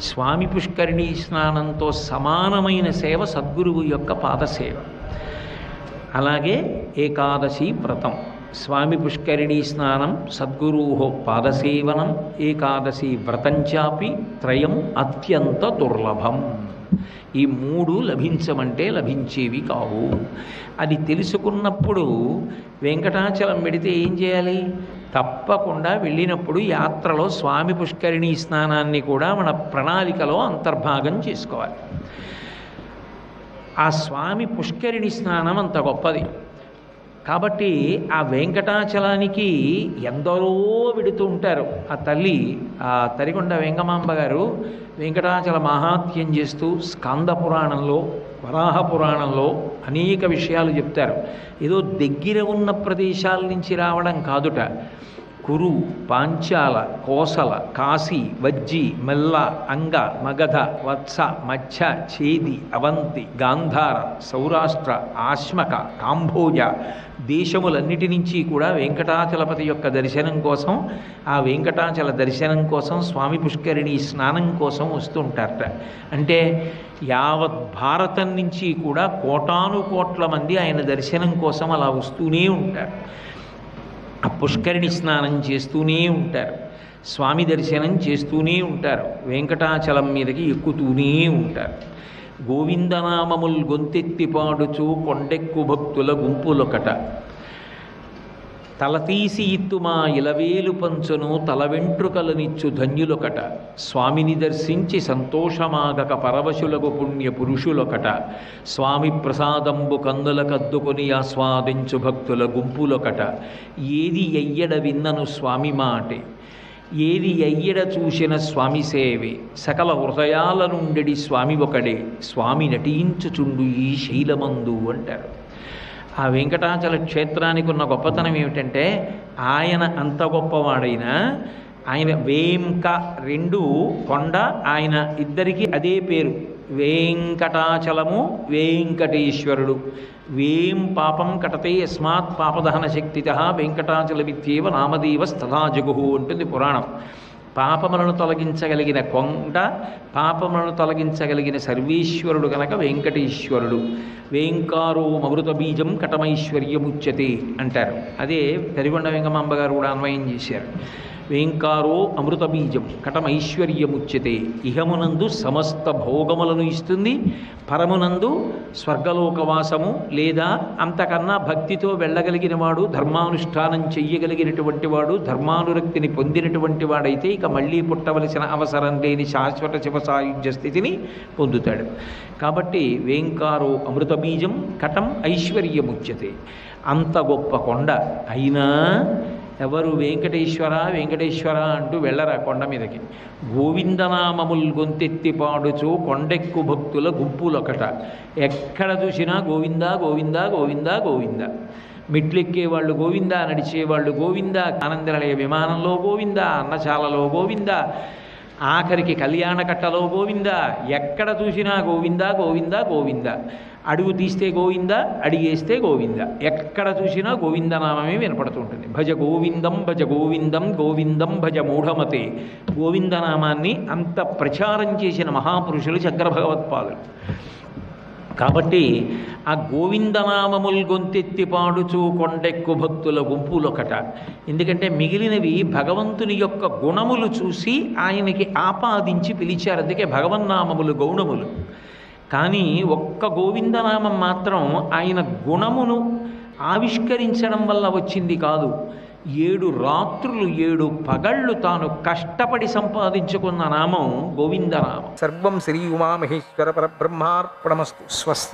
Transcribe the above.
స్వామి పుష్కరిణీ స్నానంతో సమానమైన సేవ సద్గురువు యొక్క పాదసేవ. అలాగే ఏకాదశి వ్రతం, స్వామి పుష్కరిణీ స్నానం, సద్గురు పాదసేవనం, ఏకాదశి వ్రతంచాపి త్రయం అత్యంత దుర్లభం. ఈ మూడు లభించమంటే లభించేవి కావు. అది తెలుసుకున్నప్పుడు వెంకటాచలం పెడితే ఏం చేయాలి? తప్పకుండా వెళ్ళినప్పుడు యాత్రలో స్వామి పుష్కరిణీ స్నానాన్ని కూడా మన ప్రణాళికలో అంతర్భాగం చేసుకోవాలి. ఆ స్వామి పుష్కరిణి స్నానం అంత గొప్పది కాబట్టి ఆ వెంకటాచలానికి ఎందరో వెడుతూ ఉంటారు. ఆ తల్లి, ఆ తరిగొండ వెంగమాంబ గారు వెంకటాచల మహాత్యం చేస్తూ స్కంద పురాణంలో, వరాహ పురాణంలో అనేక విషయాలు చెప్తారు. ఏదో దగ్గర ఉన్న ప్రదేశాల నుంచి రావడం కాదుట. కురు, పాంచాల, కోసల, కాశీ, వజ్జి, మెల్ల, అంగ, మగధ, వత్స, మచ్చ, ఛేది, అవంతి, గాంధార, సౌరాష్ట్ర, ఆశ్మక, కాంభోజ దేశములన్నిటి నుంచి కూడా వెంకటాచలపతి యొక్క దర్శనం కోసం, ఆ వెంకటాచల దర్శనం కోసం, స్వామి పుష్కరిణి స్నానం కోసం వస్తుంటారట. అంటే యావత్ భారతం నుంచి కూడా కోటానుకోట్ల మంది ఆయన దర్శనం కోసం అలా వస్తూనే ఉంటారు. ఆ పుష్కరిణి స్నానం చేస్తూనే ఉంటారు, స్వామి దర్శనం చేస్తూనే ఉంటారు, వెంకటాచలం మీదకి ఎక్కుతూనే ఉంటారు. గోవిందనామముల్ గొంతెత్తి పాడుచు కొండెక్కు భక్తుల గుంపులొకట, తలతీసి ఇత్తుమా ఇలవేలు పంచును తల వెంట్రుకలనిచ్చు ధన్యులొకట, స్వామిని దర్శించి సంతోషమాగక పరవశులకు పుణ్య పురుషులొకట, స్వామి ప్రసాదంబు కందుల కద్దుకొని ఆస్వాదించు భక్తుల గుంపులొకట, ఏది ఎయ్యడ విన్నను స్వామి మాటే, ఏది ఎయ్యడ చూసిన స్వామి సేవే, సకల హృదయాల నుండి స్వామి ఒకడే, స్వామి నటించుచుండు ఈ శైలమందు అంటారు. ఆ వెంకటాచల క్షేత్రానికి ఉన్న గొప్పతనం ఏమిటంటే ఆయన అంత గొప్పవాడైనా, ఆయన వేంక రెండు కొండ, ఆయన ఇద్దరికి అదే పేరు, వెంకటాచలము వెంకటేశ్వరుడు. వేం పాపం కటతే యస్మాత్ పాపదహన శక్తిత వెంకటాచలమిత్యేవ నామదేవస్తథా జగుహు అంటుంది పురాణం. పాపములను తొలగించగలిగిన కొండ, పాపములను తొలగించగలిగిన సర్వేశ్వరుడు కనుక వెంకటేశ్వరుడు. వేంకారో అమృత బీజం కటమైశ్వర్యముచ్యతే అంటారు. అదే తరిగొండ వెంగమాంబ గారు కూడా అన్వయం చేశారు. వేంకారో అమృత బీజం కటమైశ్వర్యముచ్యతే, ఇహమునందు సమస్త భోగములను ఇస్తుంది, పరమునందు స్వర్గలోకవాసము లేదా అంతకన్నా భక్తితో వెళ్ళగలిగిన వాడు, ధర్మానుష్ఠానం చెయ్యగలిగినటువంటి వాడు, ధర్మానురక్తిని పొందినటువంటి వాడైతే ఇక మళ్ళీ పుట్టవలసిన అవసరం లేని శాశ్వత శివ సాయుధ్య స్థితిని పొందుతాడు. కాబట్టి వేంకారో అమృత బీజం కటం ఐశ్వర్యముచ్యతే. అంత గొప్ప కొండ అయినా ఎవరు వెంకటేశ్వర వెంకటేశ్వర అంటూ వెళ్ళరా కొండ మీదకి. గోవిందనామముల్ గొంతెత్తి పాడుచు కొండెక్కు భక్తుల గుంపులొకట, ఎక్కడ చూసినా గోవింద గోవింద గోవింద గోవింద. మెట్లెక్కే వాళ్ళు గోవింద, నడిచేవాళ్ళు గోవింద, ఆనందనిలయ విమానంలో గోవింద, అన్నశాలలో గోవింద, ఆఖరికి కళ్యాణకట్టలో గోవింద. ఎక్కడ చూసినా గోవింద గోవింద గోవింద. అడుగు తీస్తే గోవింద, అడిగేస్తే గోవింద. ఎక్కడ చూసినా గోవిందనామమే వినపడుతుంటుంది. భజ గోవిందం భజ గోవిందం గోవిందం భజ మూఢమతే. గోవిందనామాన్ని అంత ప్రచారం చేసిన మహాపురుషులు శంకర భగవత్పాదులు. కాబట్టి ఆ గోవిందనామముల్ గొంతెత్తి పాడుచు కొండెక్కు భక్తుల గుంపులొకట. ఎందుకంటే మిగిలినవి భగవంతుని యొక్క గుణములు చూసి ఆయనకి ఆపాదించి పిలిచారు, అందుకే భగవన్నామములు గౌణములు. కానీ ఒక్క గోవిందనామం మాత్రం ఆయన గుణమును ఆవిష్కరించడం వల్ల వచ్చింది కాదు. 7 రాత్రులు 7 పగళ్ళు తాను కష్టపడి సంపాదించుకున్న నామం గోవిందనామం. సర్వం శ్రీ ఉమామహేశ్వర పరబ్రహ్మార్పణమస్తు. స్వస్తి.